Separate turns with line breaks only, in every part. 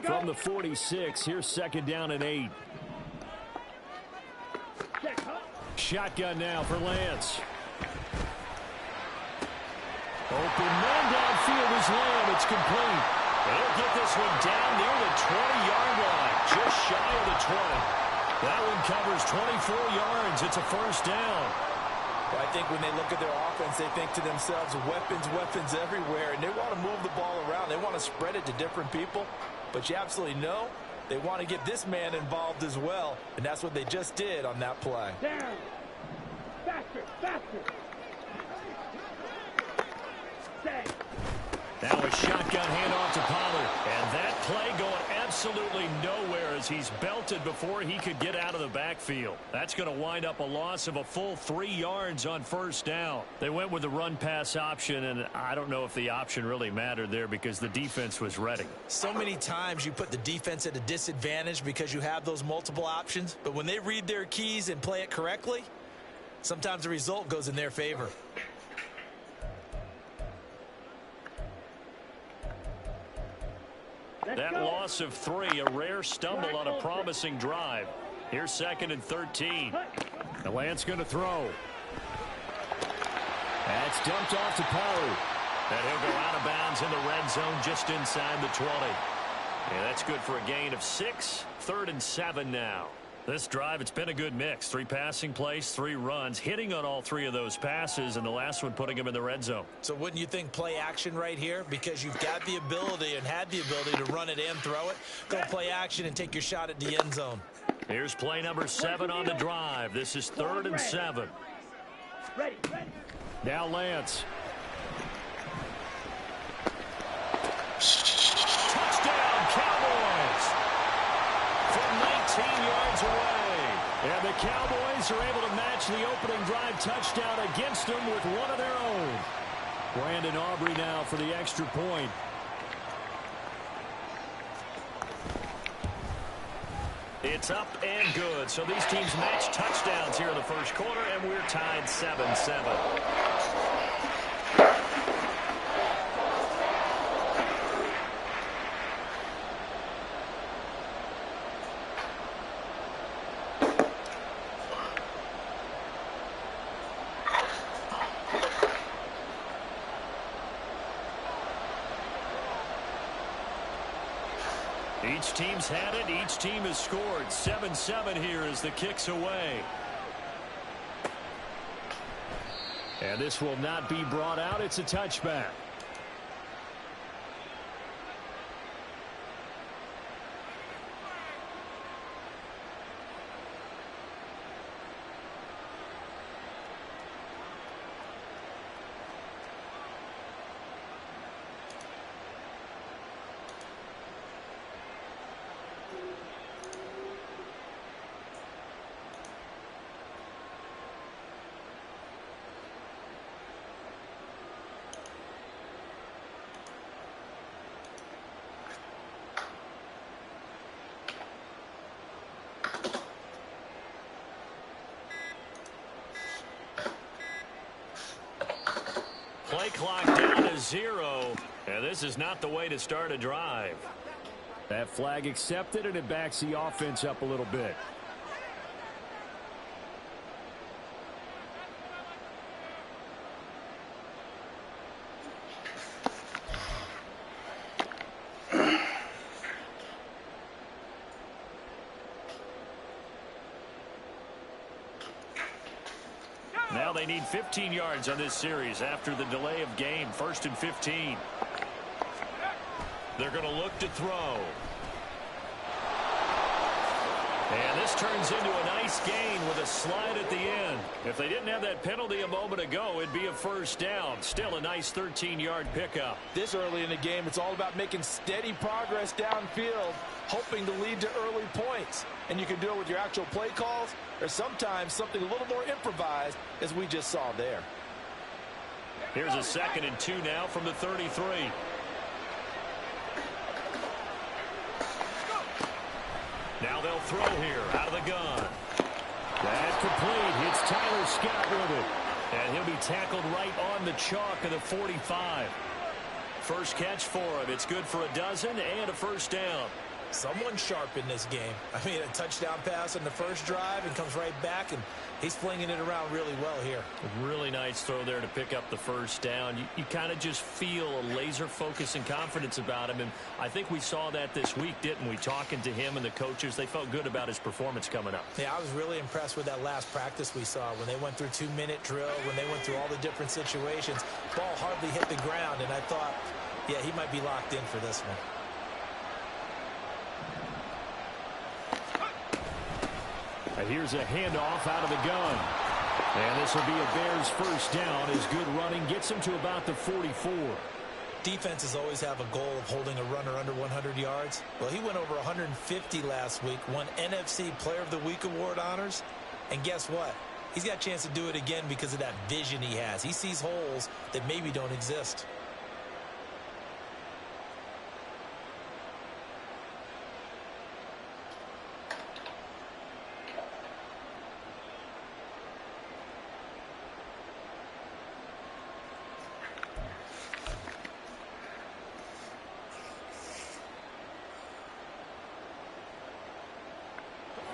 From the 46, here's second down and 8. Shotgun now for Lance. Open man downfield is Lamb. It's complete. They'll get this one down near the 20-yard line, just shy of the 20. That one covers 24 yards. It's a first down.
Well, I think when they look at their offense, they think to themselves, weapons everywhere, and they want to move the ball around. They want to spread it to different people, but you absolutely know they want to get this man involved as well, and that's what they just did on that play.
Down. Faster. Stay.
Now a shotgun handoff to Pollard. And that play going absolutely nowhere as he's belted before he could get out of the backfield. That's going to wind up a loss of a full 3 yards on first down. They went with the run-pass option, and I don't know if the option really mattered there because the defense was ready.
So many times you put the defense at a disadvantage because you have those multiple options, but when they read their keys and play it correctly, sometimes the result goes in their favor.
That loss of 3, a rare stumble on a promising drive. Here's second and 13. The Lance going to throw. That's dumped off to Pollard. And he'll go out of bounds in the red zone just inside the 20. Yeah, that's good for a gain of 6. Third and 7 now. This drive, it's been a good mix. 3 passing plays, 3 runs, hitting on all 3 of those passes, and the last one putting him in the red zone.
So wouldn't you think play action right here? Because you've got the ability and had the ability to run it and throw it. Go play action and take your shot at the end zone.
Here's play number 7 on the drive. This is 3rd and 7.
Ready.
Now Lance. Touchdown, Cowboys! From 19 yards away. And the Cowboys are able to match the opening drive touchdown against them with one of their own. Brandon Aubrey now for the extra point. It's up and good. So these teams match touchdowns here in the first quarter, and we're tied 7-7. Each team's had it. Each team has scored. 7-7 here as the kick's away. And this will not be brought out. It's a touchback. Play clock down to 0, and this is not the way to start a drive. That flag accepted, and it backs the offense up a little bit. Now they need 15 yards on this series after the delay of game. 1st and 15. They're going to look to throw. And this turns into a nice gain with a slide at the end. If they didn't have that penalty a moment ago, it'd be a first down. Still a nice 13-yard pickup.
This early in the game, it's all about making steady progress downfield, hoping to lead to early points. And you can do it with your actual play calls, or sometimes something a little more improvised, as we just saw there.
Here's a 2nd and 2 now from the 33. Now they'll throw here out of the gun. That's complete. It's Tyler Scott with it. And he'll be tackled right on the chalk of the 45. First catch for him. It's good for a dozen and a first down.
Someone sharp in this game. I mean, a touchdown pass on the first drive and comes right back, and he's flinging it around really well here.
A really nice throw there to pick up the first down. You kind of just feel a laser focus and confidence about him, and I think we saw that this week, didn't we? Talking to him and the coaches, they felt good about his performance coming up.
Yeah, I was really impressed with that last practice we saw when they went through 2-minute drill, when they went through all the different situations. Ball hardly hit the ground, and I thought, yeah, he might be locked in for this one.
And here's a handoff out of the gun. And this will be a Bears first down as good running gets him to about the 44.
Defenses always have a goal of holding a runner under 100 yards. Well, he went over 150 last week, won NFC Player of the Week award honors. And guess what? He's got a chance to do it again because of that vision he has. He sees holes that maybe don't exist.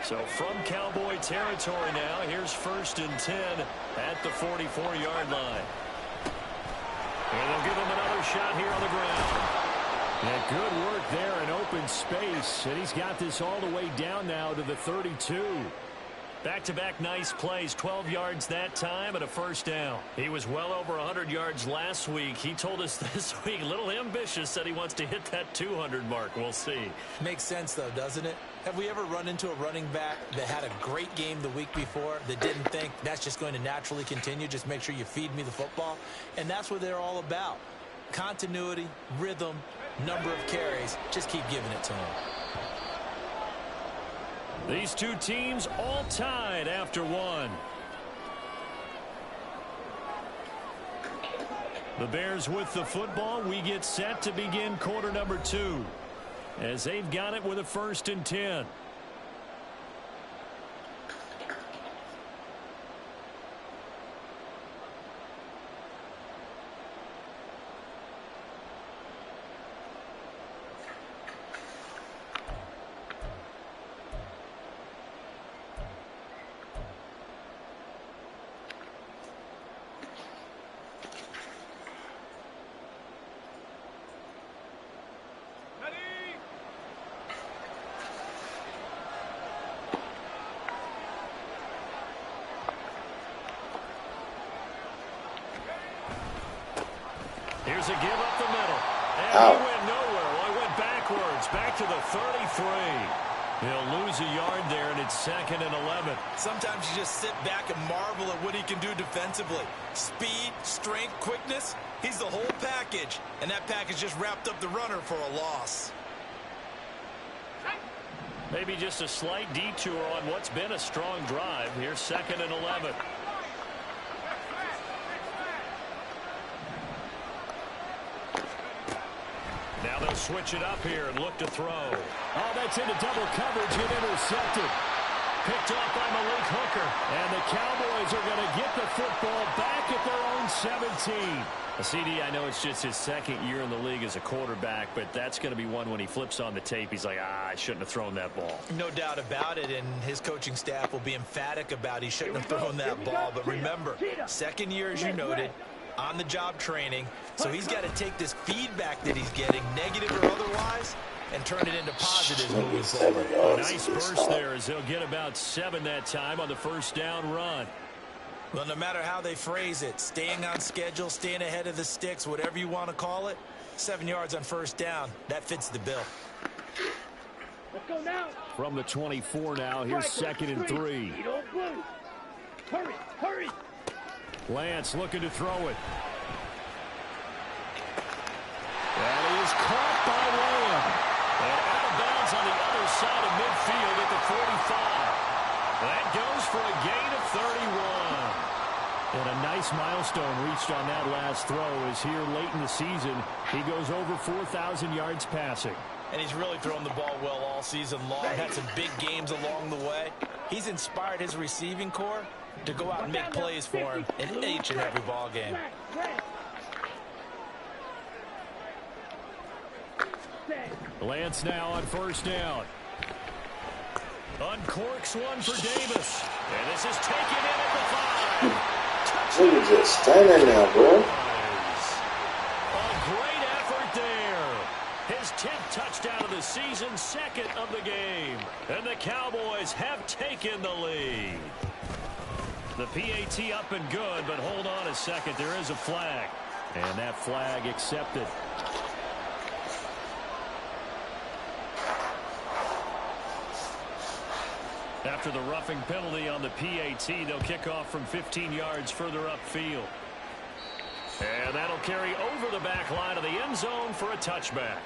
So from Cowboy territory now, here's 1st and 10 at the 44-yard line. And they'll give him another shot here on the ground. And good work there in open space. And he's got this all the way down now to the 32. Back-to-back nice plays, 12 yards that time and a first down. He was well over 100 yards last week. He told us this week, a little ambitious, said he wants to hit that 200 mark. We'll see.
Makes sense, though, doesn't it? Have we ever run into a running back that had a great game the week before that didn't think that's just going to naturally continue? Just make sure you feed me the football. And that's what they're all about. Continuity, rhythm, number of carries. Just keep giving it to them.
These two teams all tied after one. The Bears with the football. We get set to begin quarter number 2 as they've got it with a 1st and 10. Here's a give up the middle. And he went nowhere. Well, he went backwards. Back to the 33. He'll lose a yard there, and it's 2nd and 11.
Sometimes you just sit back and marvel at what he can do defensively. Speed, strength, quickness. He's the whole package. And that package just wrapped up the runner for a loss.
Maybe just a slight detour on what's been a strong drive. Here's 2nd and 11. Now they'll switch it up here and look to throw. Oh, that's into double coverage and intercepted. Picked off by Malik Hooker. And the Cowboys are going to get the football back at their own 17. CD, I know it's just his 2nd year in the league as a quarterback, but that's going to be one when he flips on the tape. He's like, I shouldn't have thrown that ball.
No doubt about it, and his coaching staff will be emphatic about he shouldn't have thrown that ball. But remember, 2nd year, as you noted, on-the-job training, so he's got to take this feedback that he's getting, negative or otherwise, and turn it into positives moving forward.
A nice burst there as they'll get about 7 that time on the first down run.
Well, no matter how they phrase it, staying on schedule, staying ahead of the sticks, whatever you want to call it, 7 yards on first down, that fits the bill.
Let's go now.
From the 24 now, here's 2nd and 3.
Hurry, hurry.
Lance looking to throw it. That is caught by Lamb. And out of bounds on the other side of midfield at the 45. That goes for a gain of 31. And a nice milestone reached on that last throw as here late in the season, he goes over 4,000 yards passing.
And he's really thrown the ball well all season long. Had some big games along the way. He's inspired his receiving corps to go out and make plays for him in each and every ball game.
Lance now on first down. Uncorks one for Davis. And this is taken in at the 5.
Look at just standing there, bro.
A great effort there. His 10th touchdown of the season, second of the game. And the Cowboys have taken the lead. The PAT up and good, but hold on a second. There is a flag. And that flag accepted. After the roughing penalty on the PAT, they'll kick off from 15 yards further upfield. And that'll carry over the back line of the end zone for a touchback.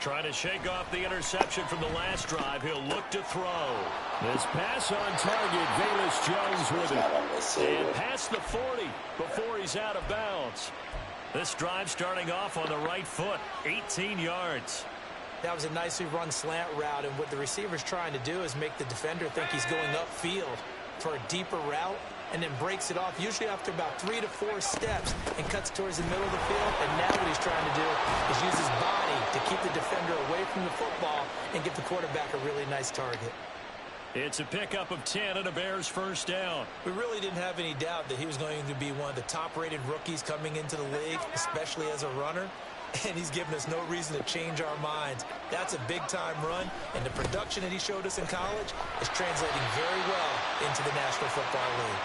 Trying to shake off the interception from the last drive. He'll look to throw. This pass on target. Velus Jones with it. And past the 40 before he's out of bounds. This drive starting off on the right foot. 18 yards.
That was a nicely run slant route, and what the receiver's trying to do is make the defender think he's going upfield for a deeper route, and then breaks it off, usually after about 3 to 4 steps, and cuts towards the middle of the field. And now what he's trying to do is use his body to keep the defender away from the football and give the quarterback a really nice target.
It's a pickup of 10 and a Bears first down.
We really didn't have any doubt that he was going to be one of the top-rated rookies coming into the league, especially as a runner. And he's given us no reason to change our minds. That's a big-time run, and the production that he showed us in college is translating very well into the National Football League.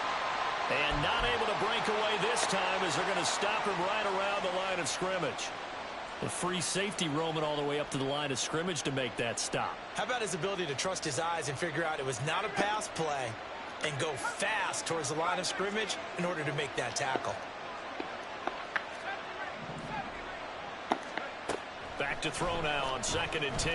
And not able to break away this time as they're going to stop him right around the line of scrimmage. The free safety roaming all the way up to the line of scrimmage to make that stop.
How about his ability to trust his eyes and figure out it was not a pass play and go fast towards the line of scrimmage in order to make that tackle.
Back to throw now on 2nd and 10.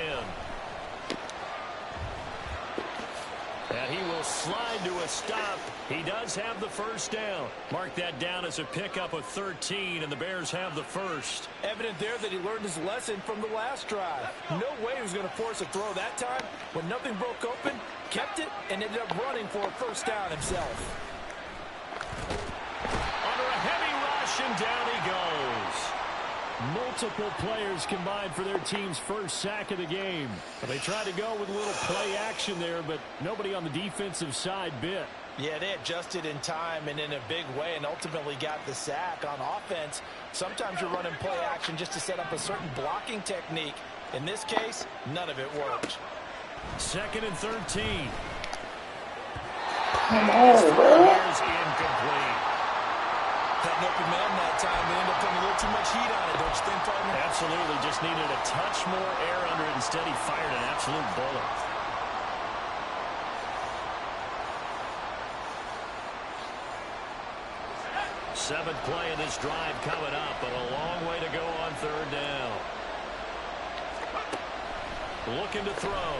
And he will slide to a stop. He does have the first down. Mark that down as a pickup of 13, and the Bears have the first.
Evident there that he learned his lesson from the last drive. No way he was going to force a throw that time. When nothing broke open, kept it, and ended up running for a first down himself.
Under a heavy rush, and down he goes. Multiple players combined for their team's first sack of the game. They tried to go with a little play action there, but nobody on the defensive side bit.
Yeah, they adjusted in time and in a big way and ultimately got the sack. On offense, sometimes you're running play action just to set up a certain blocking technique. In this case, none of it worked.
2nd and 13.
Come on, bro.
Incomplete.
Had an open man that time. They ended up putting a little too much heat on it, don't you think, partner?
Absolutely. Just needed a touch more air under it. Instead, he fired an absolute bullet. Seventh play of this drive coming up, but a long way to go on 3rd down. Looking to throw.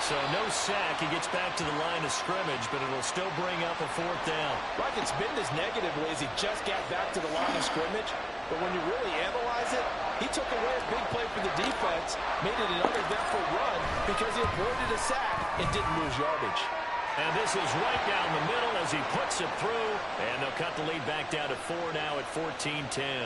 So no sack. He gets back to the line of scrimmage, but it'll still bring up a 4th down.
Like it's been this negative ways he just got back to the line of scrimmage. But when you really analyze it, he took away a big play for the defense, made it an uneventful run because he avoided a sack and didn't lose yardage.
And this is right down the middle as he puts it through. And they'll cut the lead back down to 4 now at 14-10.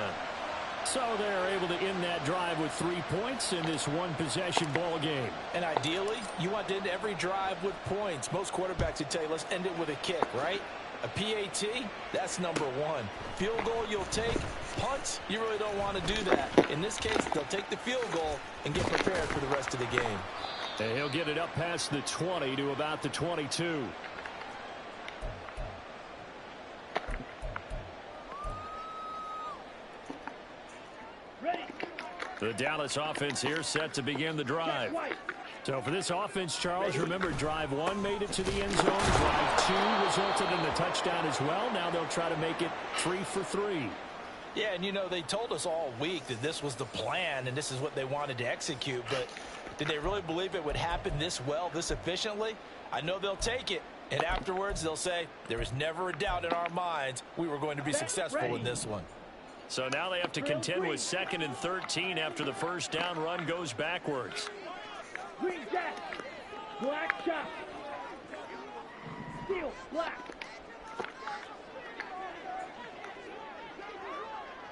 So they're able to end that drive with 3 points in this one-possession ball game.
And ideally, you want to end every drive with points. Most quarterbacks would tell you, let's end it with a kick, right? A PAT, that's number 1. Field goal you'll take. Punts, you really don't want to do that. In this case, they'll take the field goal and get prepared for the rest of the game.
And he'll get it up past the 20 to about the 22. The Dallas offense here set to begin the drive. So for this offense, Charles, remember drive 1 made it to the end zone. Drive 2 resulted in a touchdown as well. Now they'll try to make it 3 for 3.
Yeah, and you know, they told us all week that this was the plan and this is what they wanted to execute. But did they really believe it would happen this well, this efficiently? I know they'll take it, And afterwards, they'll say, there was never a doubt in our minds we were going to be successful in this one.
So now they have to contend with 2nd and 13 after the first down run goes backwards.
Green jack. Black chop. Steel black.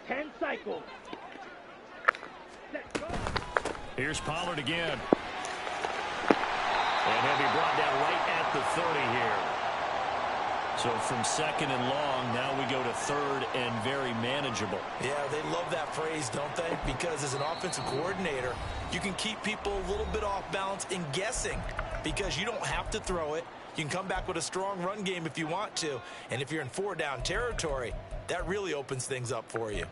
10 cycles. Set, go.
Here's Pollard again. And he'll be brought down right at the 30 here. So from 2nd and long, now we go to 3rd and very manageable.
Yeah, they love that phrase, don't they? Because as an offensive coordinator, you can keep people a little bit off balance in guessing because you don't have to throw it. You can come back with a strong run game if you want to. And if you're in 4-down territory, that really opens things up for you.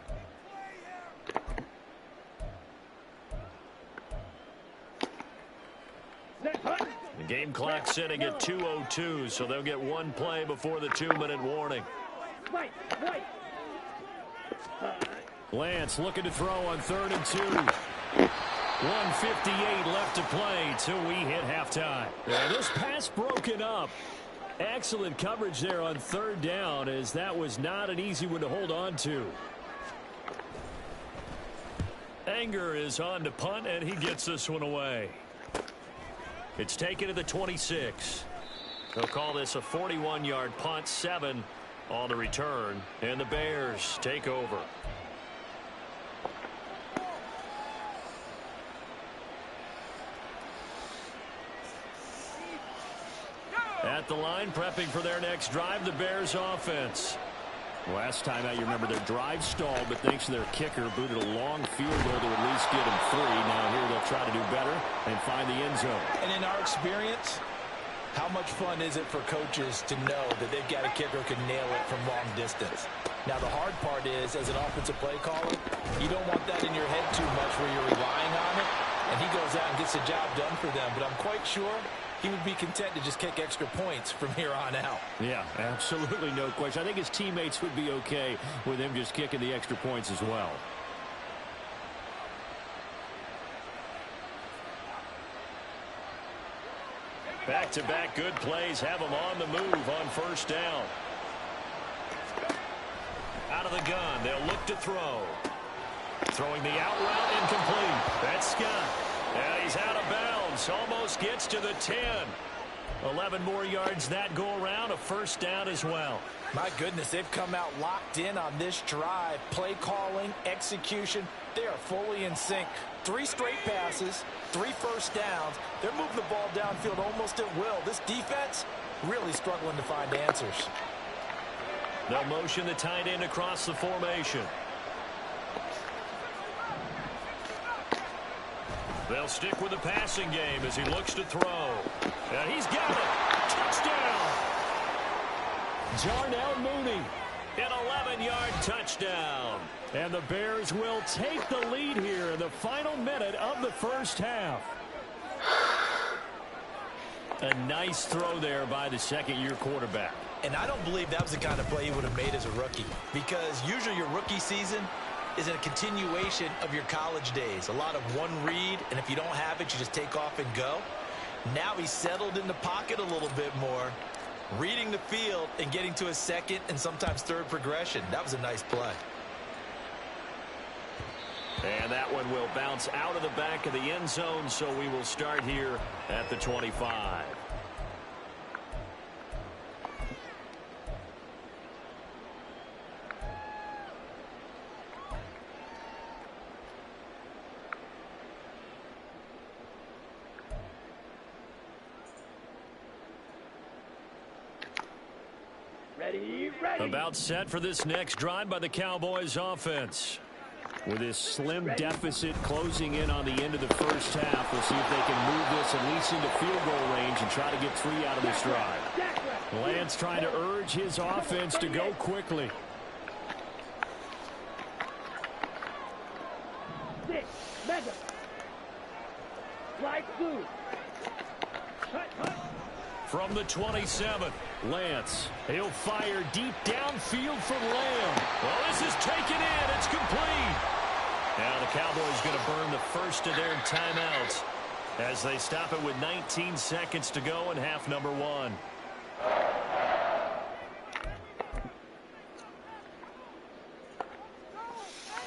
The game clock sitting at 2:02, so they'll get one play before the 2-minute warning. Lance looking to throw on 3rd and 2. 1:58 left to play till we hit halftime. Yeah, this pass broken up. Excellent coverage there on 3rd down, as that was not an easy one to hold on to. Anger is on to punt, and he gets this one away. It's taken to the 26. They'll call this a 41-yard punt, 7 on the return, and the Bears take over. At the line, prepping for their next drive, the Bears offense. Last time out, you remember their drive stalled, but thanks to their kicker, booted a long field goal to at least get them 3. Now here they'll try to do better and find the end zone.
And in our experience, how much fun is it for coaches to know that they've got a kicker who can nail it from long distance? Now the hard part is, as an offensive play caller, you don't want that in your head too much where you're relying on it, and he goes out and gets the job done for them. But I'm quite sure he would be content to just kick extra points from here on out.
Yeah, absolutely no question. I think his teammates would be okay with him just kicking the extra points as well. Back-to-back good plays have him on the move on 1st down. Out of the gun, they'll look to throw. Throwing the out route, incomplete. That's Scott. And he's out of bounds. Almost gets to the 10. 11 more yards that go around. A 1st down as well.
My goodness, they've come out locked in on this drive. Play calling, execution, they are fully in sync. 3 straight passes, 3 first downs. They're moving the ball downfield almost at will. This defense really struggling to find answers.
They'll motion the tight end across the formation. They'll stick with the passing game as he looks to throw. And he's got it. Touchdown. Jarnell Mooney. An 11-yard touchdown. And the Bears will take the lead here in the final minute of the 1st half. A nice throw there by the 2nd-year quarterback.
And I don't believe that was the kind of play he would have made as a rookie, because usually your rookie season is a continuation of your college days. A lot of one read, and if you don't have it, you just take off and go. Now he's settled in the pocket a little bit more, reading the field and getting to his 2nd and sometimes 3rd progression. That was a nice play.
And that one will bounce out of the back of the end zone, so we will start here at the 25.
Ready.
About set for this next drive by the Cowboys offense. With this slim deficit closing in on the end of the 1st half, we'll see if they can move this at least into field goal range and try to get 3 out of this drive. Lance trying to urge his offense to go quickly.
6, mega. Slide through. Cut.
From the 27th, Lance. He'll fire deep downfield for Lamb. Well, this is taken in. It's complete. Now the Cowboys going to burn the first of their timeouts as they stop it with 19 seconds to go in half number 1.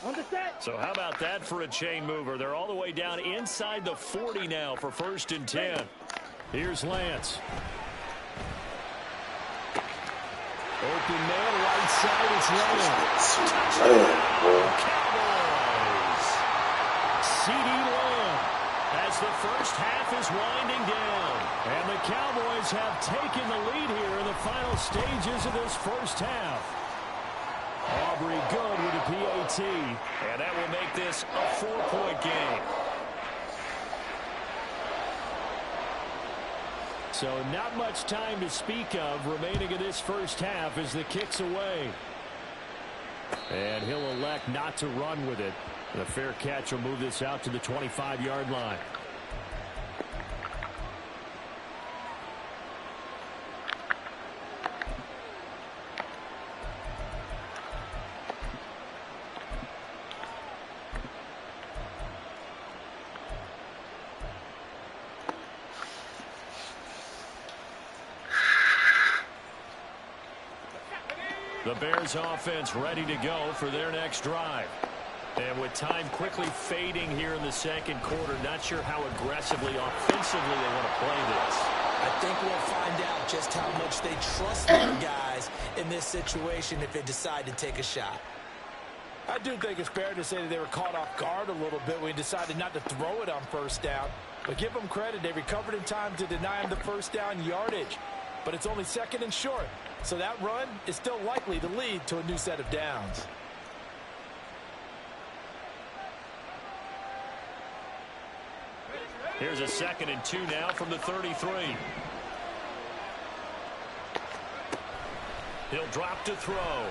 On the set.
So how about that for a chain mover? They're all the way down inside the 40 now for 1st and 10. Here's Lance. Open man, right side, it's Lamb. Cowboys. CeeDee Lamb as the first half is winding down. And the Cowboys have taken the lead here in the final stages of this first half. Aubrey good with a PAT. And that will make this a 4-point game. So not much time to speak of remaining in this first half as the kick's away. And he'll elect not to run with it. The fair catch will move this out to the 25-yard line. The Bears offense ready to go for their next drive. And with time quickly fading here in the second quarter, not sure how aggressively, offensively they want to play this.
I think we'll find out just how much they trust their guys in this situation if they decide to take a shot. I do think it's fair to say that they were caught off guard a little bit when they decided not to throw it on first down. But give them credit. They recovered in time to deny them the first down yardage. But it's only 2nd and short. So that run is still likely to lead to a new set of downs.
Here's a 2nd and 2 now from the 33. He'll drop to throw.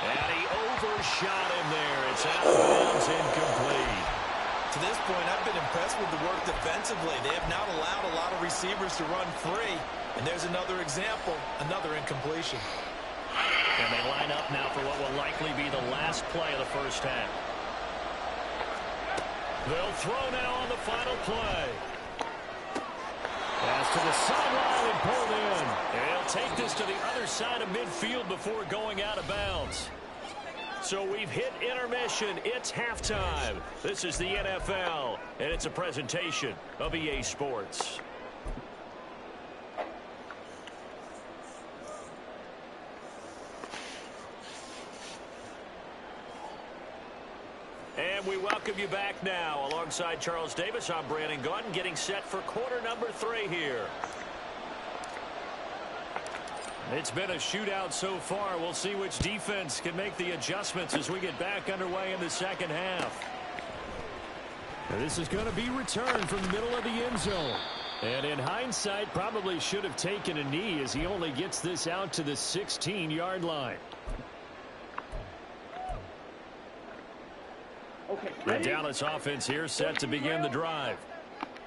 And he overshot him there. It's out of bounds, incomplete.
To this point, I've been impressed with the work defensively. They have not allowed a lot of receivers to run free. And there's another example, another incompletion.
And they line up now for what will likely be the last play of the first half. They'll throw now on the final play. Pass to the sideline and pulled in. And he'll take this to the other side of midfield before going out of bounds. So we've hit intermission. It's halftime. This is the NFL, and it's a presentation of EA Sports. And we welcome you back now. Alongside Charles Davis, I'm Brandon Gaudin, getting set for quarter number 3 here. It's been a shootout so far. We'll see which defense can make the adjustments as we get back underway in the second half. And this is going to be returned from the middle of the end zone. And in hindsight, probably should have taken a knee as he only gets this out to the 16-yard line.
Okay,
The
ready?
Dallas offense here set to begin the drive.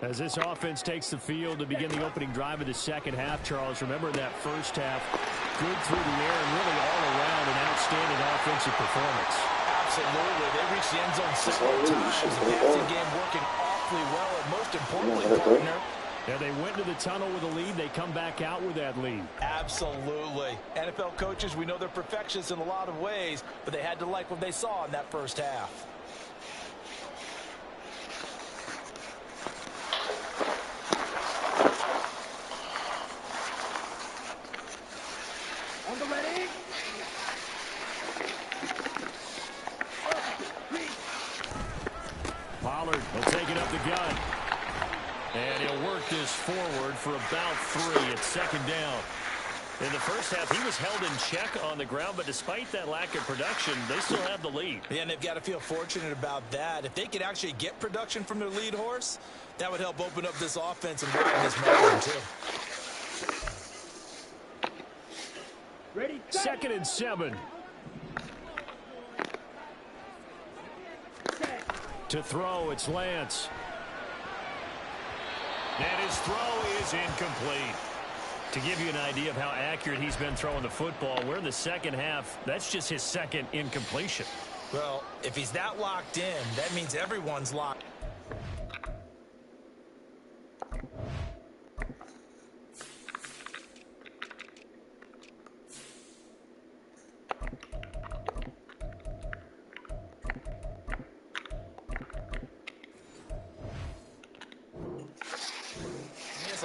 As this offense takes the field to begin the opening drive of the second half, Charles, remember that first half, good through the air and really all around an outstanding offensive performance.
Absolutely. They reached the end zone several times. The passing game working awfully well, and most importantly, partner.
Yeah, they went to the tunnel with a lead. They come back out with that lead.
Absolutely. NFL coaches, we know they're perfectionists in a lot of ways, but they had to like what they saw in that first half.
On the ready?
Pollard will take it up the gun. And he'll work this forward for about 3. It's 2nd down. In the first half, he was held in check on the ground, but despite that lack of production, they still have the lead.
Yeah, and they've got to feel fortunate about that. If they could actually get production from their lead horse, that would help open up this offense and widen this margin, too.
Ready?
2nd and 7. To throw, it's Lance. And his throw is incomplete. To give you an idea of how accurate he's been throwing the football, we're in the second half. That's just his 2nd incompletion.
Well, if he's that locked in, that means everyone's locked.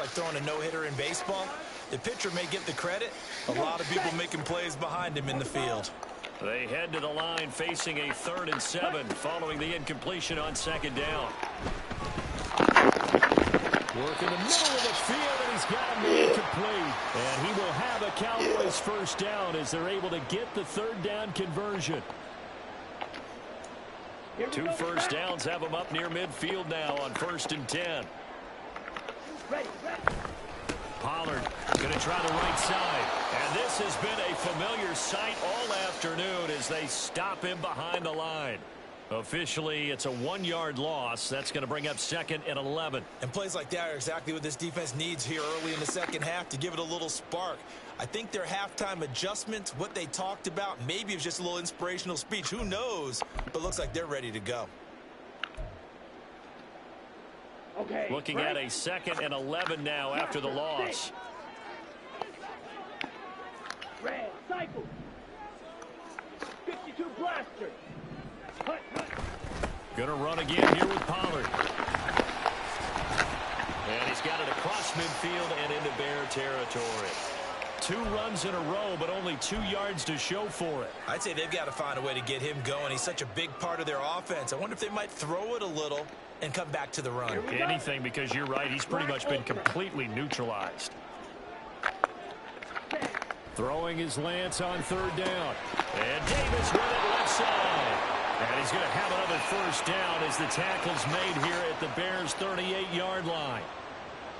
like throwing a no-hitter in baseball. The pitcher may get the credit. A lot of people making plays behind him in the field.
They head to the line facing a 3rd and 7 following the incompletion on 2nd down. Work in the middle of the field, and he's got him incomplete. And he will have a Cowboys first down as they're able to get the 3rd down conversion. 2 first downs have them up near midfield now on 1st and 10. Pollard going to try the right side. And this has been a familiar sight all afternoon as they stop him behind the line. Officially, it's a 1-yard loss. That's going to bring up 2nd and 11.
And plays like that are exactly what this defense needs here early in the second half to give it a little spark. I think their halftime adjustments, what they talked about, maybe it was just a little inspirational speech. Who knows? But looks like they're ready to go.
Okay.
Looking at a 2nd and 11 now after the loss.
Red cycle. 52 blaster.
Gonna run again here with Pollard. And he's got it across midfield and into Bear territory. 2 runs in a row, but only 2 yards to show for it.
I'd say they've got to find a way to get him going. He's such a big part of their offense. I wonder if they might throw it a little and come back to the run.
Anything, because you're right. He's pretty much been completely neutralized. Throwing his Lance on 3rd down. And Davis with it left side. And he's going to have another first down as the tackle's made here at the Bears' 38-yard line.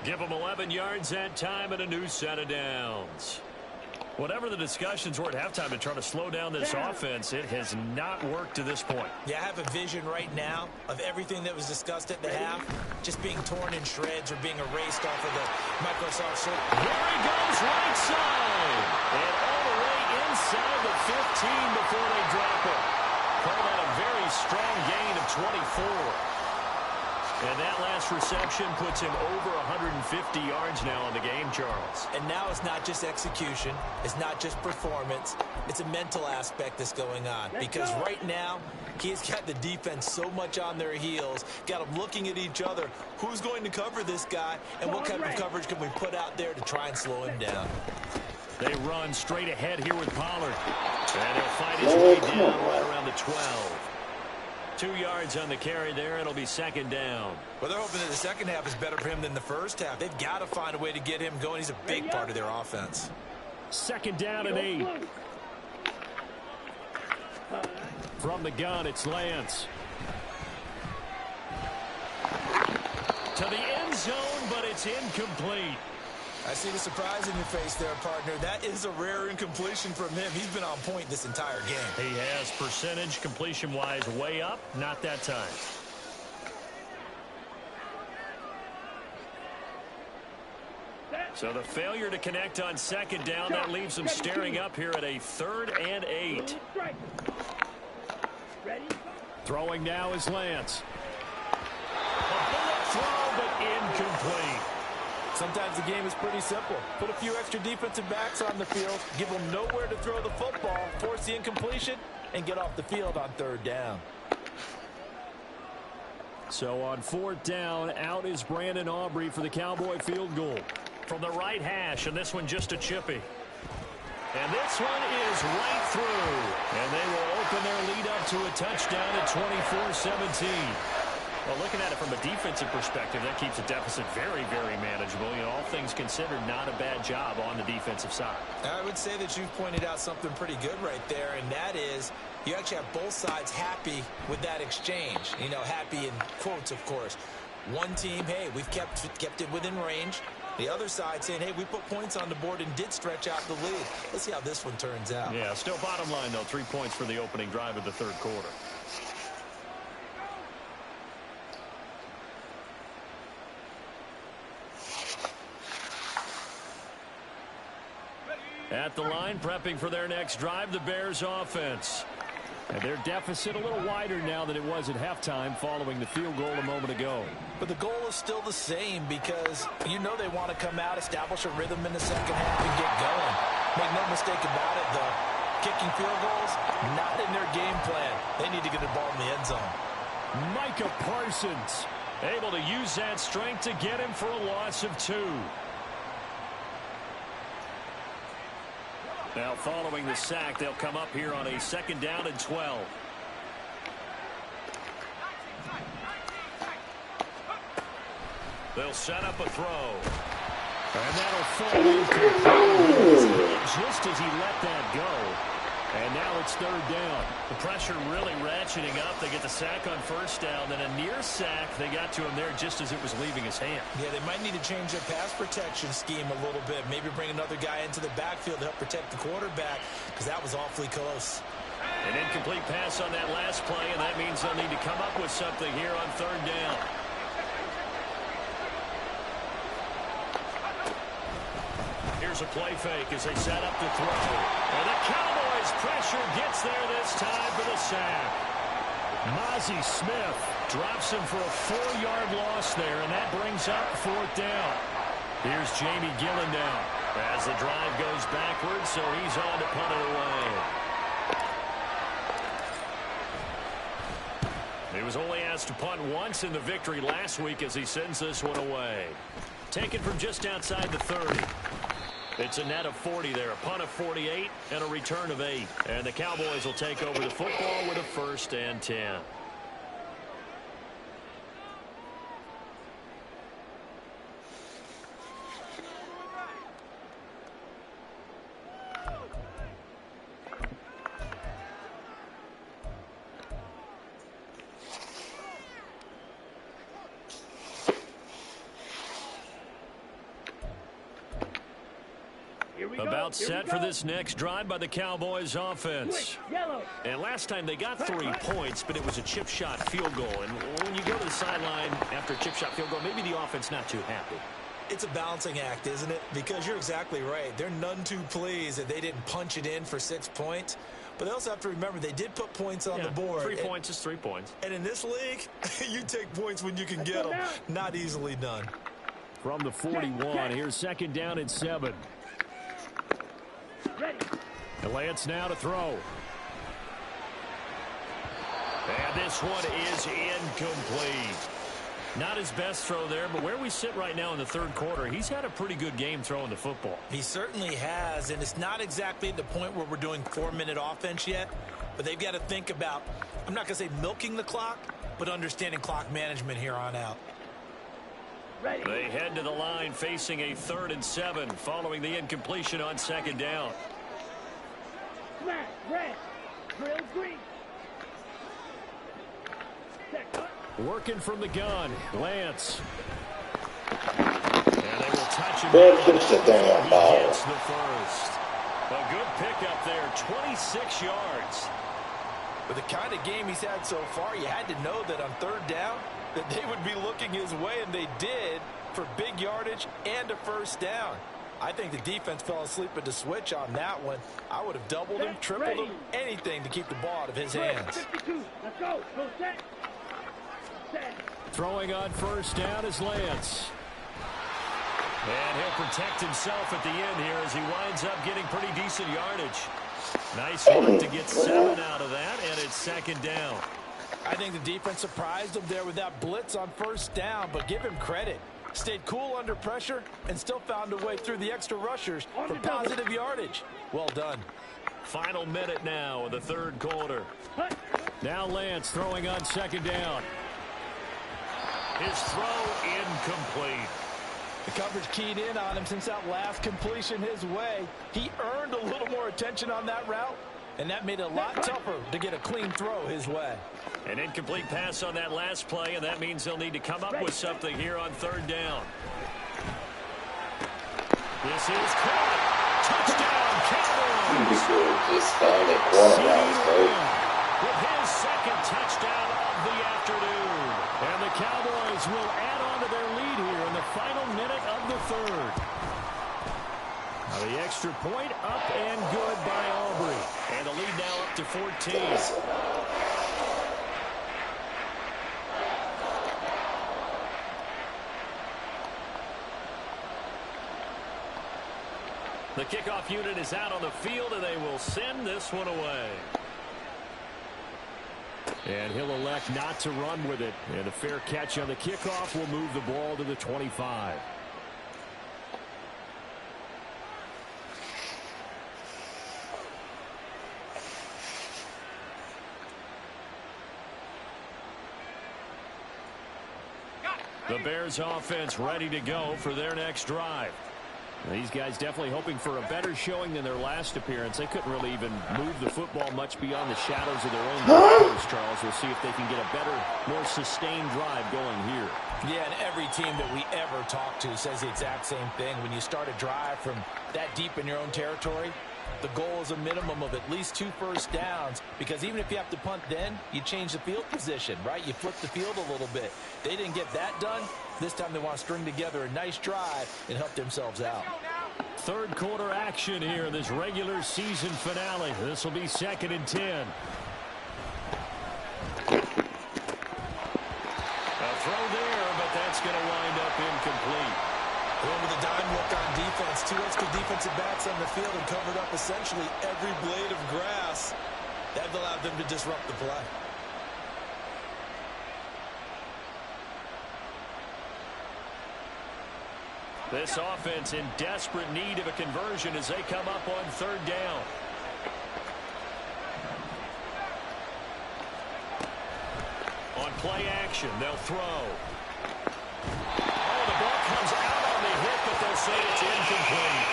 Give them 11 yards that time and a new set of downs. Whatever the discussions were at halftime to try to slow down this offense, it has not worked to this point.
Yeah, I have a vision right now of everything that was discussed at the half just being torn in shreds or being erased off of the Microsoft Surface.
There he goes, right side. And all the way inside the 15 before they drop it. Call that a very strong gain of 24. And that last reception puts him over 150 yards now in the game, Charles.
And now it's not just execution. It's not just performance. It's a mental aspect that's going on. Because right now, he's got the defense so much on their heels, got them looking at each other. Who's going to cover this guy, and what type of coverage can we put out there to try and slow him down?
They run straight ahead here with Pollard. And he'll fight his way down right around the 12. 2 yards on the carry there. It'll be 2nd down.
Well, they're hoping that the second half is better for him than the first half. They've got to find a way to get him going. He's a big part of their offense.
2nd down and 8. From the gun, it's Lance. To the end zone, but it's incomplete.
I see the surprise in your face there, partner. That is a rare incompletion from him. He's been on point this entire game.
He has percentage completion-wise way up. Not that time. So the failure to connect on 2nd down, that leaves them staring up here at a 3rd and 8. Throwing now is Lance. A bullet throw, but incomplete.
Sometimes the game is pretty simple. Put a few extra defensive backs on the field, give them nowhere to throw the football, force the incompletion, and get off the field on 3rd down.
So on 4th down, out is Brandon Aubrey for the Cowboy field goal. From the right hash, and this one just a chippy. And this one is right through. And they will open their lead up to a touchdown at 24-17. Well, looking at it from a defensive perspective, that keeps the deficit very, very manageable. You know, all things considered, not a bad job on the defensive side.
I would say that you've pointed out something pretty good right there, and that is you actually have both sides happy with that exchange. You know, happy in quotes, of course. One team, hey, we've kept it within range. The other side saying, hey, we put points on the board and did stretch out the lead. Let's see how this one turns out.
Yeah, still bottom line, though, 3 points for the opening drive of the 3rd quarter. At the line, prepping for their next drive, the Bears offense. And their deficit a little wider now than it was at halftime following the field goal a moment ago.
But the goal is still the same because you know they want to come out, establish a rhythm in the second half, and get going. Make no mistake about it, though. Kicking field goals, not in their game plan. They need to get the ball in the end zone.
Micah Parsons Able to use that strength to get him for a loss of 2. Now following the sack, they'll come up here on a 2nd down and 12. They'll set up a throw. And that'll fall incomplete just as he let that go. And now it's 3rd down. The pressure really ratcheting up. They get the sack on 1st down. Then a near sack. They got to him there just as it was leaving his hand.
Yeah, they might need to change their pass protection scheme a little bit. Maybe bring another guy into the backfield to help protect the quarterback, because that was awfully close.
An incomplete pass on that last play, and that means they'll need to come up with something here on 3rd down. Here's a play fake as they set up the throw. And the Cowboys pressure gets there this time for the sack. Mozzie Smith drops him for a 4-yard loss there, and that brings up 4th down. Here's Jamie Gillen now as the drive goes backwards, so he's on to punt it away. He was only asked to punt once in the victory last week as he sends this one away. Taken from just outside the 30. It's a net of 40 there, a punt of 48, and a return of 8. And the Cowboys will take over the football with a 1st and 10. About set for this next drive by the Cowboys offense. And last time they got 3 points, but it was a chip shot field goal. And when you go to the sideline after a chip shot field goal, maybe the offense not too happy.
It's a balancing act, isn't it? Because you're exactly right. They're none too pleased that they didn't punch it in for 6 points. But they also have to remember they did put points on the board.
3 points is 3 points.
And in this league, you take points when you can get them. Not easily done.
From the 41, here's 2nd down and 7. And Lance now to throw. And this one is incomplete. Not his best throw there, but where we sit right now in the 3rd quarter, he's had a pretty good game throwing the football.
He certainly has, and it's not exactly at the point where we're doing 4-minute offense yet, but they've got to think about, I'm not going to say milking the clock, but understanding clock management here on out.
They head to the line facing a 3rd and 7 following the incompletion on 2nd down.
Flat, red, grill green.
Working from the gun, Lance. And they will touch him.
Man, finish the damn ball.
He gets the 1st. A good pickup there, 26 yards.
With the kind of game he's had so far, you had to know that on 3rd down that they would be looking his way, and they did, for big yardage and a 1st down. I think the defense fell asleep at the switch on that one. I would have doubled him, tripled him, anything to keep the ball out of his hands.
52. Let's go. Go set. Set.
Throwing on 1st down is Lance. And he'll protect himself at the end here as he winds up getting pretty decent yardage. Nice work to get 7 out of that, and it's 2nd down.
I think the defense surprised him there with that blitz on 1st down, but give him credit. Stayed cool under pressure and still found a way through the extra rushers for positive yardage. Well done.
Final minute now of the 3rd quarter. Now Lance throwing on 2nd down. His throw incomplete.
The coverage keyed in on him since that last completion his way. He earned a little more attention on that route, and that made it a lot tougher to get a clean throw his way.
An incomplete pass on that last play, and that means they'll need to come up with something here on 3rd down. This is caught. Touchdown, Cowboys!
Just found it.
With his 2nd touchdown of the afternoon. And the Cowboys will add on to their lead here in the final minute of the 3rd. Now the extra point up and good by Aubrey. And the lead now up to 14. The kickoff unit is out on the field, and they will send this one away. And he'll elect not to run with it. And a fair catch on the kickoff will move the ball to the 25. The Bears offense ready to go for their next drive. These guys definitely hoping for a better showing than their last appearance. They couldn't really even move the football much beyond the shadows of their own goals, Charles. We'll see if they can get a better, more sustained drive going here.
Yeah, and every team that we ever talk to says the exact same thing. When you start a drive from that deep in your own territory, the goal is a minimum of at least 2 first downs, because even if you have to punt then, you change the field position, right? You flip the field a little bit. They didn't get that done. This time they want to string together a nice drive and help themselves out.
Third quarter action here in this regular season finale. This will be 2nd and 10. A throw there, but that's going to wind up incomplete.
Going with a dime look on defense. 2 extra defensive backs on the field and covered up essentially every blade of grass. That allowed them to disrupt the play.
This offense in desperate need of a conversion as they come up on 3rd down. On play action, they'll throw. Oh, the ball comes out on the hit, but they'll say it's incomplete.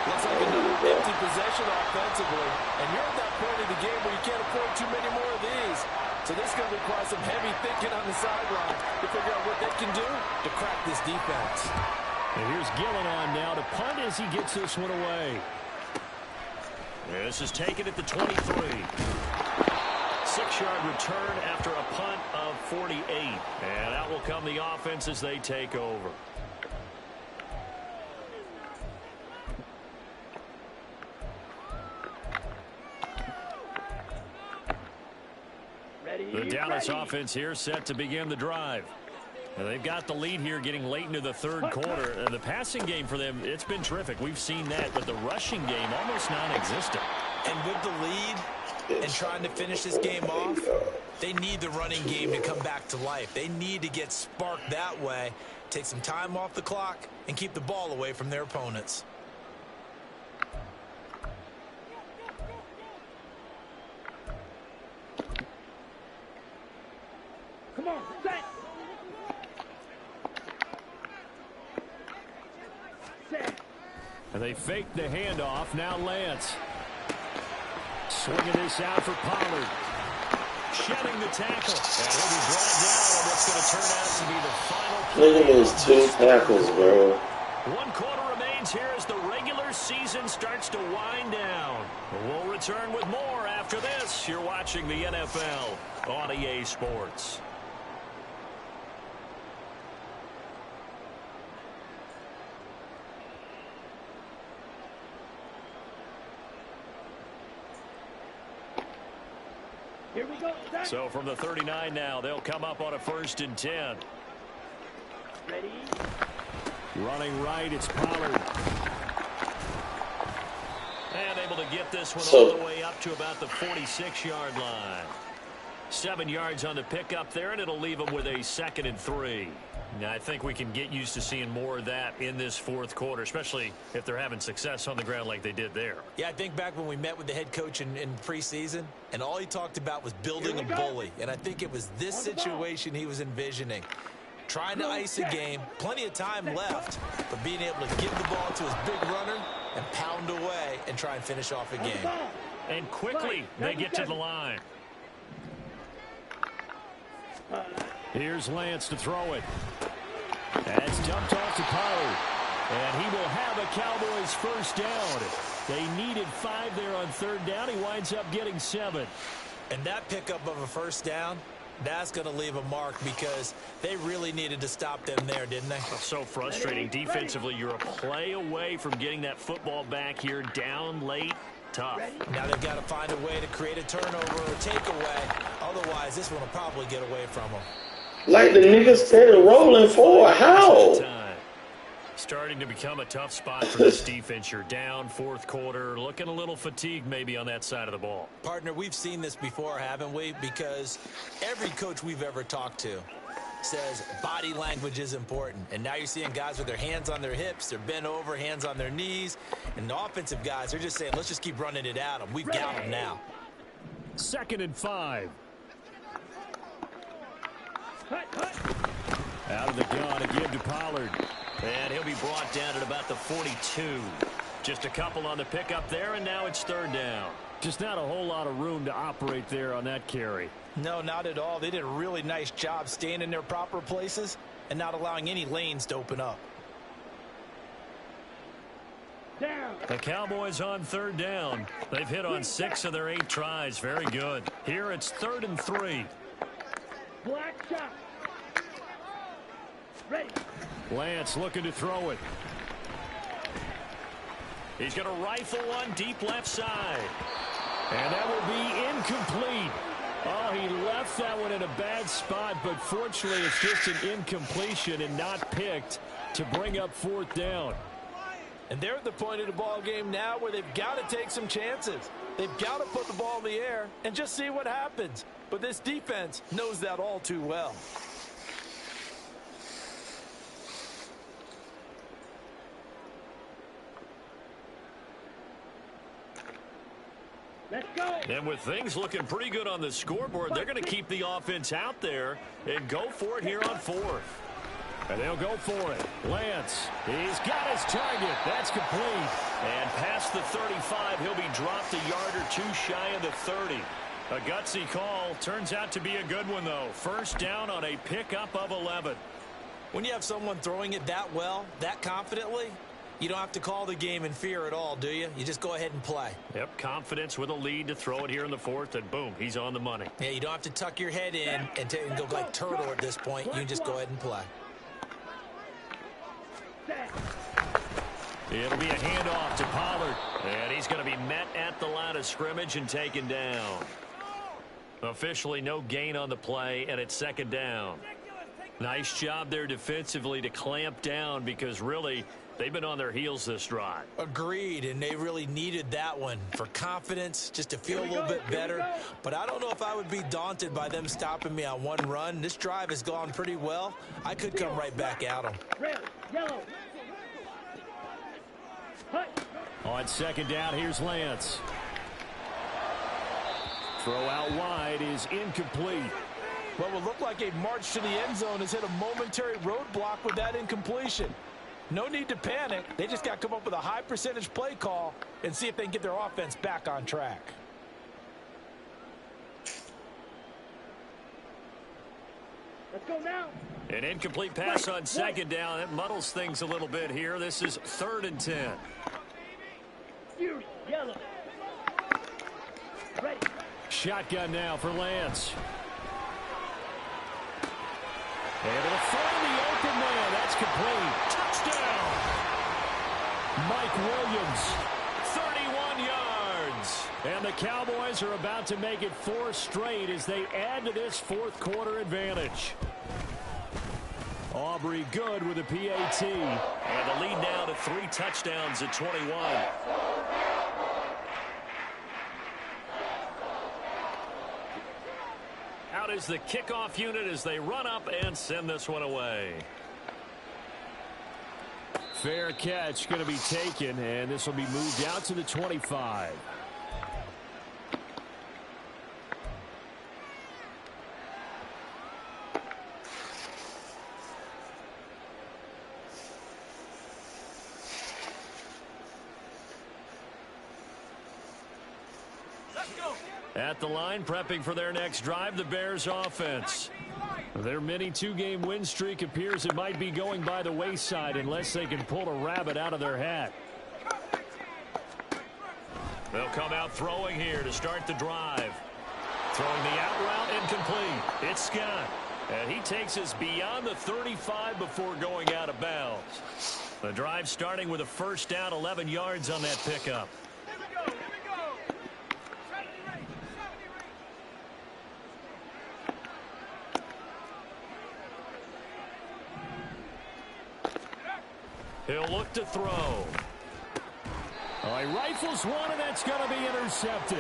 Looks like another empty possession offensively. And you're at that point in the game where you can't afford too many more of these. So this is going to require some heavy thinking on the sideline to figure out what they can do to crack this defense.
And here's Gillen on now to punt as he gets this one away. This is taken at the 23. 6-yard return after a punt of 48. And out will come the offense as they take over. The Dallas offense here set to begin the drive. And they've got the lead here getting late into the 3rd quarter. And the passing game for them, it's been terrific. We've seen that, but the rushing game almost non-existent.
And with the lead and trying to finish this game off, they need the running game to come back to life. They need to get sparked that way, take some time off the clock, and keep the ball away from their opponents.
Come on, set.
And they fake the handoff. Now Lance. Swinging this out for Pollard. Shedding the tackle. And he'll be brought down on what's going to turn out to be the final play.
Look at those 2 tackles, bro.
1 quarter remains here as the regular season starts to wind down. We'll return with more after this. You're watching the NFL on EA Sports.
Here we go.
So from the 39 now, they'll come up on a 1st and 10.
Ready?
Running right, it's Pollard. And able to get this one all the way up to about the 46-yard line. 7 yards on the pickup there, and it'll leave them with a 2nd and 3. Now, I think we can get used to seeing more of that in this 4th quarter, especially if they're having success on the ground like they did there.
Yeah, I think back when we met with the head coach in preseason, and all he talked about was building a bully. And I think it was this situation he was envisioning. Trying to ice a game, plenty of time left, but being able to give the ball to his big runner and pound away and try and finish off a game.
And quickly, they get to the line. Here's Lance to throw it. That's dumped off to Pollard. And he will have a Cowboys 1st down. They needed 5 there on 3rd down. He winds up getting 7.
And that pickup of a 1st down, that's going to leave a mark because they really needed to stop them there, didn't they?
So frustrating. Defensively, you're a play away from getting that football back here down late. Tough.
Now they've got to find a way to create a turnover or takeaway. Otherwise, this one will probably get away from them.
Like the niggas said, rolling forward. How?
Starting to become a tough spot for this defense. You're down fourth quarter, looking a little fatigued maybe on that side of the ball.
Partner, we've seen this before, haven't we? Because every coach we've ever talked to says body language is important. And now you're seeing guys with their hands on their hips, they're bent over, hands on their knees. And the offensive guys, they're just saying, let's just keep running it at them. We've got them now.
2nd and 5. Out of the gun again to Pollard. And he'll be brought down at about the 42. Just a couple on the pickup there, and now it's 3rd down. Just not a whole lot of room to operate there on that carry.
No, not at all. They did a really nice job staying in their proper places and not allowing any lanes to open up.
Down.
The Cowboys on 3rd down. They've hit on 6 of their 8 tries. Very good. Here it's 3rd and 3.
Black shot. Ready.
Lance looking to throw it. He's going to rifle one deep left side. And that will be incomplete. Oh, he left that one in a bad spot, but fortunately it's just an incompletion and not picked to bring up 4th down.
And they're at the point of the ball game now where they've got to take some chances. They've got to put the ball in the air and just see what happens. But this defense knows that all too well.
Let's go.
And with things looking pretty good on the scoreboard, they're going to keep the offense out there and go for it here on 4th. And they'll go for it. Lance, he's got his target. That's complete. And past the 35, he'll be dropped a yard or 2 shy of the 30. A gutsy call. Turns out to be a good one, though. 1st down on a pickup of 11.
When you have someone throwing it that well, that confidently, you don't have to call the game in fear at all, do you? You just go ahead and play.
Yep, confidence with a lead to throw it here in the 4th, and boom, he's on the money.
Yeah, you don't have to tuck your head in and go like turtle at this point. You can just go ahead and play.
It'll be a handoff to Pollard, and he's going to be met at the line of scrimmage and taken down. Officially no gain on the play, and it's 2nd down. Nice job there defensively to clamp down because really they've been on their heels this drive.
Agreed, and they really needed that one for confidence, just to feel a little bit better. But I don't know if I would be daunted by them stopping me on one run. This drive has gone pretty well. I could come right back at them.
Red, yellow.
On 2nd down, here's Lance. Throw out wide is incomplete.
What would look like a march to the end zone has hit a momentary roadblock with that incompletion. No need to panic. They just got to come up with a high percentage play call and see if they can get their offense back on track.
Let's go now.
An incomplete pass on 2nd down. It muddles things a little bit here. This is 3rd and 10.
Use yellow. Ready.
Shotgun now for Lance. Able to find the open man. That's complete. Touchdown. Mike Williams. 31 yards. And the Cowboys are about to make it 4 straight as they add to this 4th quarter advantage. Aubrey good with a PAT. And the lead now to 3 touchdowns at 21. Out is the kickoff unit as they run up and send this one away. Fair catch going to be taken, and this will be moved out to the 25. At the line, prepping for their next drive, the Bears offense. Their mini 2-game win streak appears it might be going by the wayside unless they can pull a rabbit out of their hat. They'll come out throwing here to start the drive. Throwing the out route incomplete. It's Scott. And he takes us beyond the 35 before going out of bounds. The drive starting with a 1st down, 11 yards on that pickup. He'll look to throw. Oh, he rifles one, and that's going to be intercepted.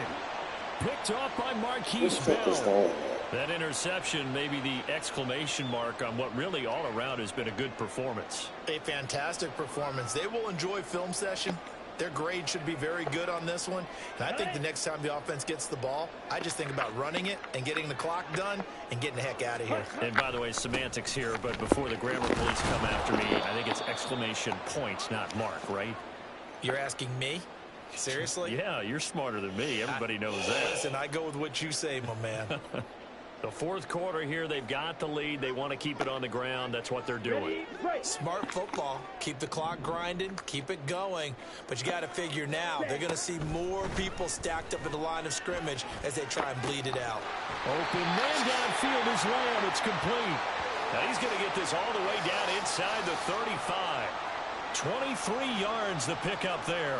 Picked off by Marquise Bell. That interception may be the exclamation mark on what really all around has been a good performance.
A fantastic performance. They will enjoy film session. Their grade should be very good on this one. And I think the next time the offense gets the ball, I just think about running it and getting the clock done and getting the heck out of here.
And by the way, semantics here, but before the grammar police come after me, I think it's exclamation points, not mark, right?
You're asking me? Seriously?
Yeah, you're smarter than me. Everybody knows that.
Listen, I go with what you say, my man.
The fourth quarter here, they've got the lead. They want to keep it on the ground. That's what they're doing.
Smart football. Keep the clock grinding. Keep it going. But you got to figure now, they're going to see more people stacked up in the line of scrimmage as they try and bleed it out.
Open man downfield is Lamb. It's complete. Now he's going to get this all the way down inside the 35. 23 yards the pickup there.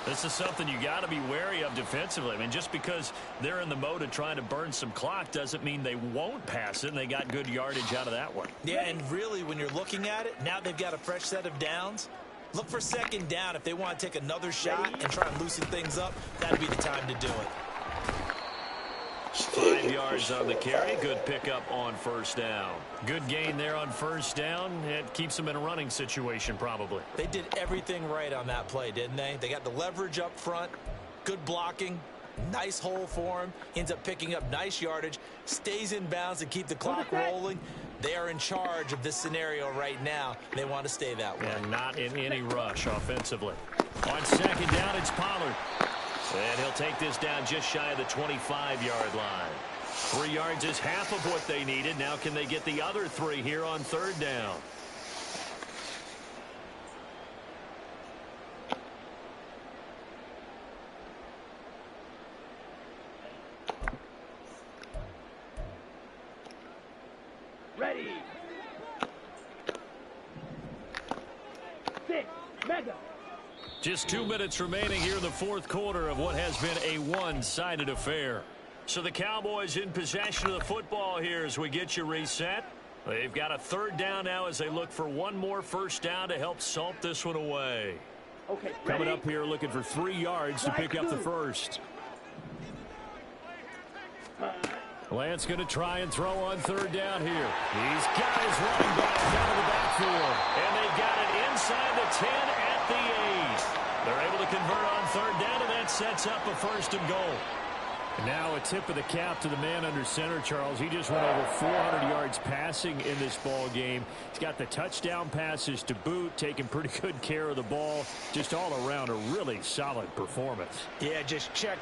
This is something you got to be wary of defensively. I mean, just because they're in the mode of trying to burn some clock doesn't mean they won't pass it, and they got good yardage out of that one.
Yeah, and really, when you're looking at it, now they've got a fresh set of downs. Look for second down if they want to take another shot and try and loosen things up. That'd be the time to do it.
5 yards on the carry. Good pickup on first down. Good gain there on first down. It keeps them in a running situation probably.
They did everything right on that play, didn't they? They got the leverage up front, good blocking, nice hole for him, ends up picking up nice yardage, stays in bounds and keep the clock rolling. They are in charge of this scenario right now. They want to stay that way.
And not in any rush offensively. On second down, it's Pollard. And he'll take this down just shy of the 25-yard line. 3 yards is half of what they needed. Now can they get the other 3 here on third down?
Ready. 6. Mega.
Just 2 minutes remaining here in the fourth quarter of what has been a one-sided affair. So the Cowboys in possession of the football here as we get you reset. They've got a third down now as they look for one more first down to help salt this one away.
Okay,
coming up here looking for 3 yards to pick up the first. Lance going to try and throw on third down here. He's got his running back out of the backfield. And they've got it inside the 10 at the 8. They're able to convert on third down, and that sets up a first and goal. And now a tip of the cap to the man under center, Charles. He just went over 400 yards passing in this ball game. He's got the touchdown passes to boot, taking pretty good care of the ball. Just all around a really solid performance.
Yeah, just check,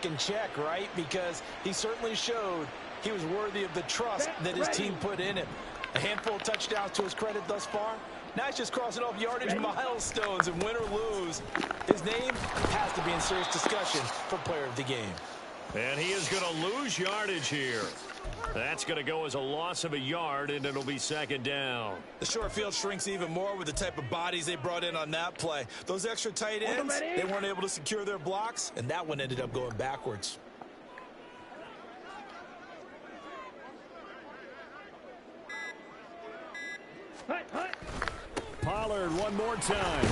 and check, right? Because he certainly showed he was worthy of the trust that his team put in him. A handful of touchdowns to his credit thus far. Now he's just crossing off yardage milestones, and win or lose, his name has to be in serious discussion for player of the game.
And he is going to lose yardage here. That's going to go as a loss of a yard, and it'll be second down.
The short field shrinks even more with the type of bodies they brought in on that play. Those extra tight ends, they weren't able to secure their blocks, and that one ended up going backwards.
Pollard one more time.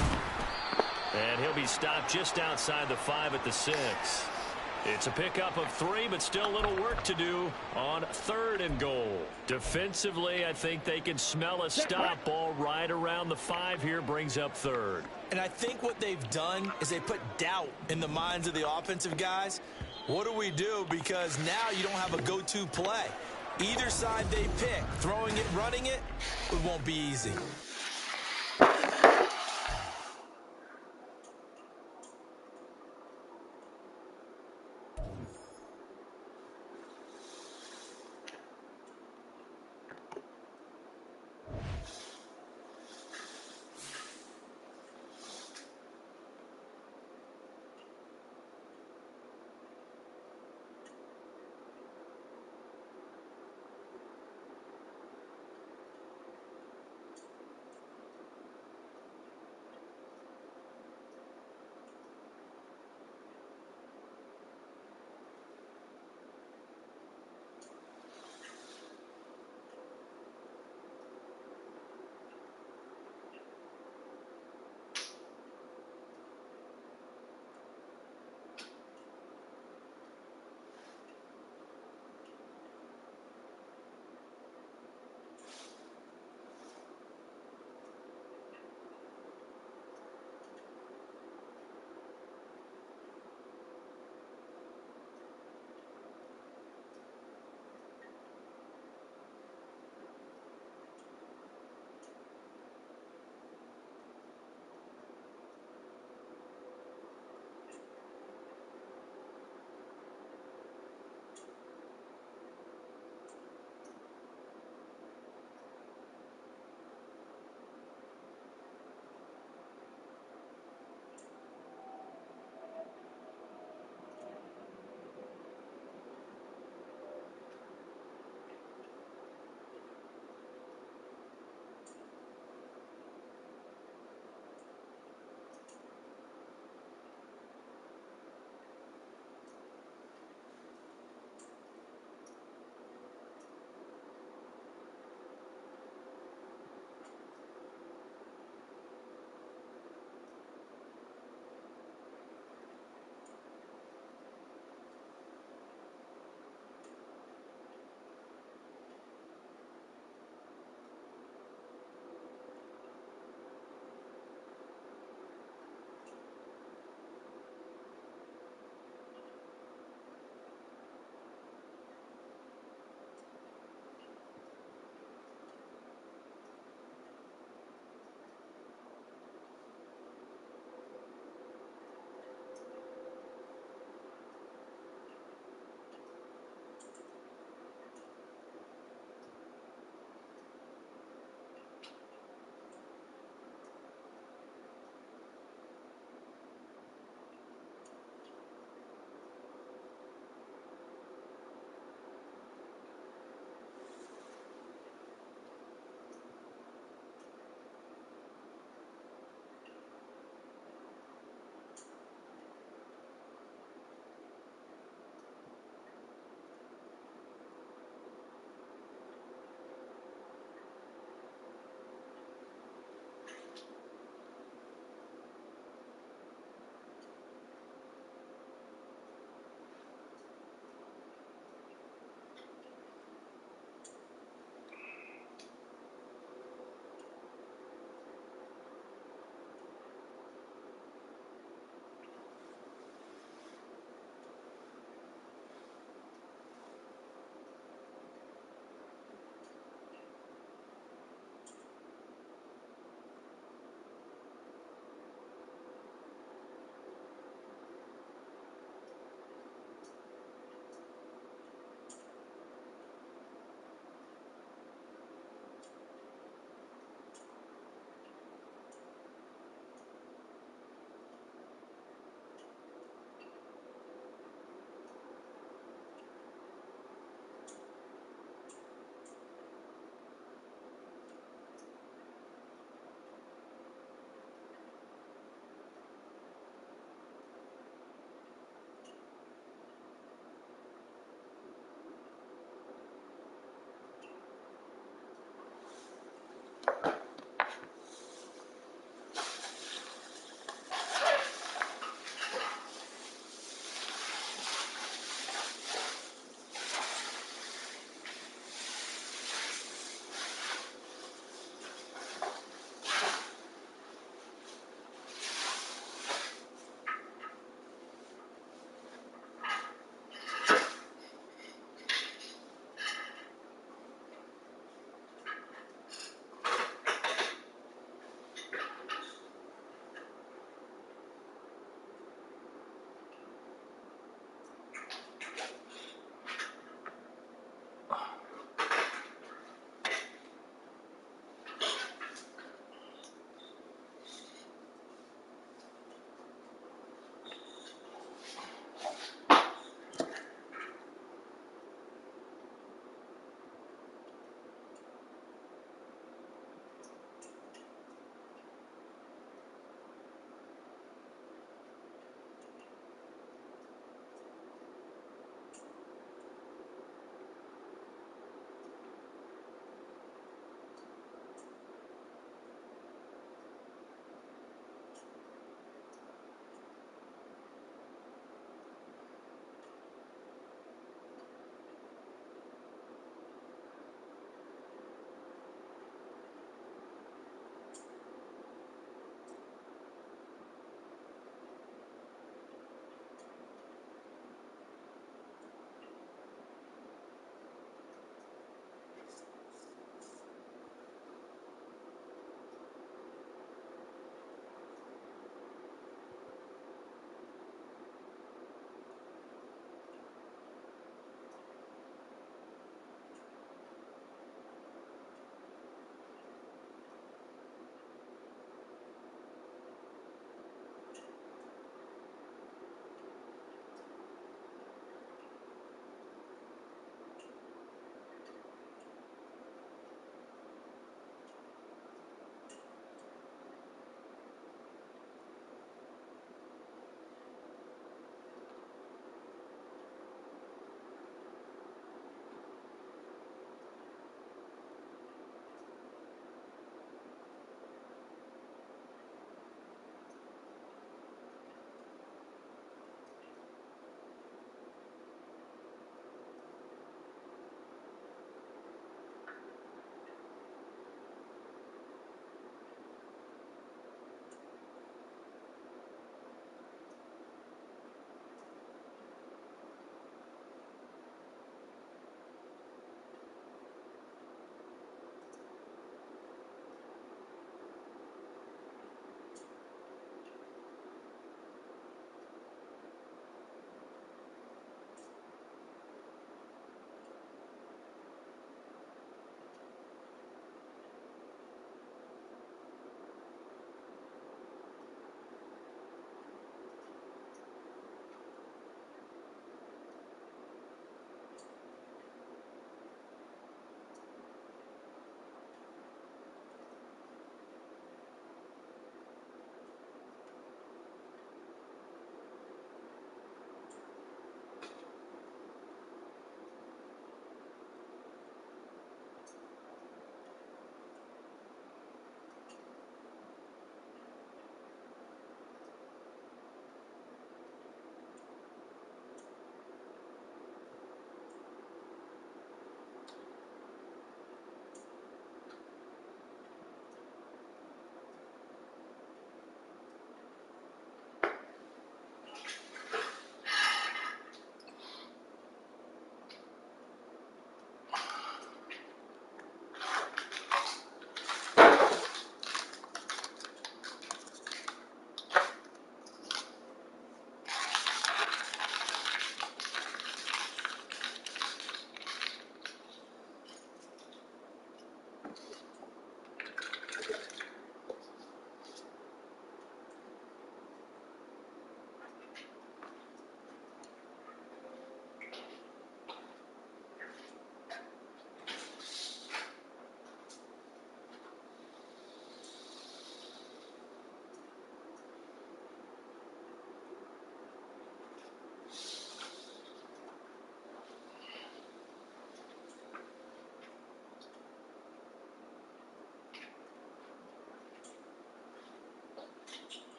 And he'll be stopped just outside the 5 at the 6. It's a pickup of 3, but still a little work to do on third and goal. Defensively, I think they can smell a stop. Ball right around the 5 here brings up third.
And I think what they've done is they put doubt in the minds of the offensive guys. What do we do? Because now you don't have a go-to play. Either side they pick, throwing it, running it, it won't be easy.